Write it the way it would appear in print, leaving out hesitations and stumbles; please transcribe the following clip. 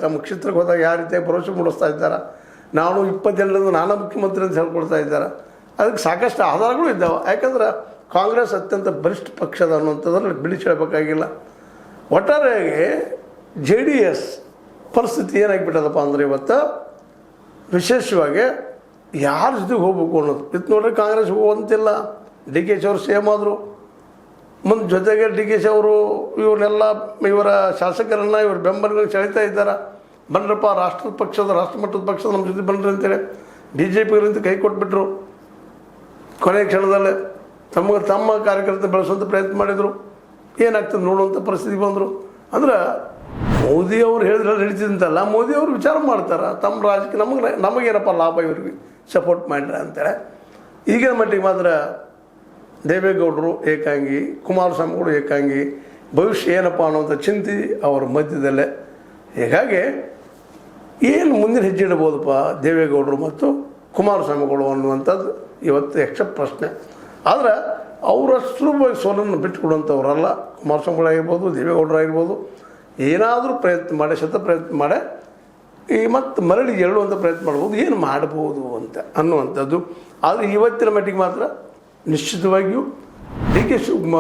ತಮ್ಮ ಕ್ಷೇತ್ರಕ್ಕೆ ಹೋದಾಗ ಯಾವ ರೀತಿಯಾಗಿ ಭರವಸೆ ಮೂಡಿಸ್ತಾ ಇದ್ದಾರೆ, ನಾನು 20 ನಾನೇ ಮುಖ್ಯಮಂತ್ರಿ ಅಂತ ಹೇಳ್ಕೊಳ್ತಾ ಇದ್ದಾರೆ. ಅದಕ್ಕೆ ಸಾಕಷ್ಟು ಆಧಾರಗಳು ಇದ್ದಾವೆ. ಯಾಕಂದ್ರೆ ಕಾಂಗ್ರೆಸ್ ಅತ್ಯಂತ ಬಲಿಷ್ಠ ಪಕ್ಷದ ಅನ್ನುವಂಥದ್ರಲ್ಲಿ ಬಿಡಿಸಿ ಹೇಳಬೇಕಾಗಿಲ್ಲ. ಒಟ್ಟಾರೆಯಾಗಿ JDS ಪರಿಸ್ಥಿತಿ ಏನಾಗಿಬಿಟ್ಟದಪ್ಪ ಅಂದರೆ ಇವತ್ತು ವಿಶೇಷವಾಗಿ ಯಾರ ಜೊತೆಗೆ ಹೋಗ್ಬೇಕು ಅನ್ನೋದು ಇದು ನೋಡ್ರಿ. ಕಾಂಗ್ರೆಸ್ ಹೋಗುವಂತಿಲ್ಲ, DK ಅವರು ಸೇಮ್ ಆದರು. ಮುಂದೆ ಜೊತೆಗೆ DK ಅವರು ಇವನ್ನೆಲ್ಲ ಇವರ ಶಾಸಕರನ್ನು ಇವ್ರ ಬೆಂಬಲಿಗಳಿಗೆ ಸೆಳೀತಾ ಇದ್ದಾರೆ. ಬನ್ರಪ್ಪ ರಾಷ್ಟ್ರಮಟ್ಟದ ಪಕ್ಷದ ನಮ್ಮ ಜೊತೆ ಬನ್ನಿರಿ ಅಂತೇಳಿ BJPಯವರಿಂದ ಕೈ ಕೊಟ್ಬಿಟ್ರು. ಕೊನೆಯ ಕ್ಷಣದಲ್ಲೇ ತಮ್ಮ ಕಾರ್ಯಕರ್ತ ಬೆಳೆಸುವಂಥ ಪ್ರಯತ್ನ ಮಾಡಿದರು. ಏನಾಗ್ತದೆ ನೋಡುವಂಥ ಪರಿಸ್ಥಿತಿ ಬಂದರು. ಅಂದ್ರೆ ಮೋದಿಯವರು ಹೇಳಿದ್ರೆ ನಡೀತಿದ್ದಂತಲ್ಲ, ಮೋದಿಯವರು ವಿಚಾರ ಮಾಡ್ತಾರೆ ತಮ್ಮ ರಾಜಕೀಯ ನಮಗೇನಪ್ಪ ಲಾಭ ಇವ್ರಿಗೆ ಸಪೋರ್ಟ್ ಮಾಡ್ರೆ ಅಂತೇಳಿ. ಈಗಿನ ಮಟ್ಟಿಗೆ ಮಾತ್ರ ದೇವೇಗೌಡರು ಏಕಾಂಗಿ, ಕುಮಾರಸ್ವಾಮಿಗಳು ಏಕಾಂಗಿ, ಭವಿಷ್ಯ ಏನಪ್ಪ ಅನ್ನೋಂಥ ಚಿಂತೆ ಅವರ ಮಧ್ಯದಲ್ಲೇ. ಹೀಗಾಗಿ ಏನು ಮುಂದಿನ ಹೆಜ್ಜೆ ಇಡ್ಬೋದಪ್ಪ ದೇವೇಗೌಡರು ಮತ್ತು ಕುಮಾರಸ್ವಾಮಿಗಳು ಅನ್ನುವಂಥದ್ದು ಇವತ್ತು ಯಕ್ಷ ಪ್ರಶ್ನೆ. ಆದರೆ ಅವರಷ್ಟು ಸೋಲನ್ನು ಬಿಟ್ಟುಕೊಡುವಂಥವ್ರಲ್ಲ. ಕುಮಾರಸ್ವಾಮಿಗಳಾಗಿರ್ಬೋದು, ದೇವೇಗೌಡರಾಗಿರ್ಬೋದು, ಏನಾದರೂ ಪ್ರಯತ್ನ ಮಾಡಿ ಪ್ರಯತ್ನ ಮಾಡಿ ಮತ್ತು ಮರಳಿ ಹೇಳುವಂಥ ಪ್ರಯತ್ನ ಮಾಡ್ಬೋದು, ಏನು ಮಾಡ್ಬೋದು ಅಂತ ಅನ್ನುವಂಥದ್ದು. ಆದರೆ ಇವತ್ತಿನ ಮಟ್ಟಿಗೆ ಮಾತ್ರ ನಿಶ್ಚಿತವಾಗಿಯೂ DK ಶಿವಕುಮಾರ್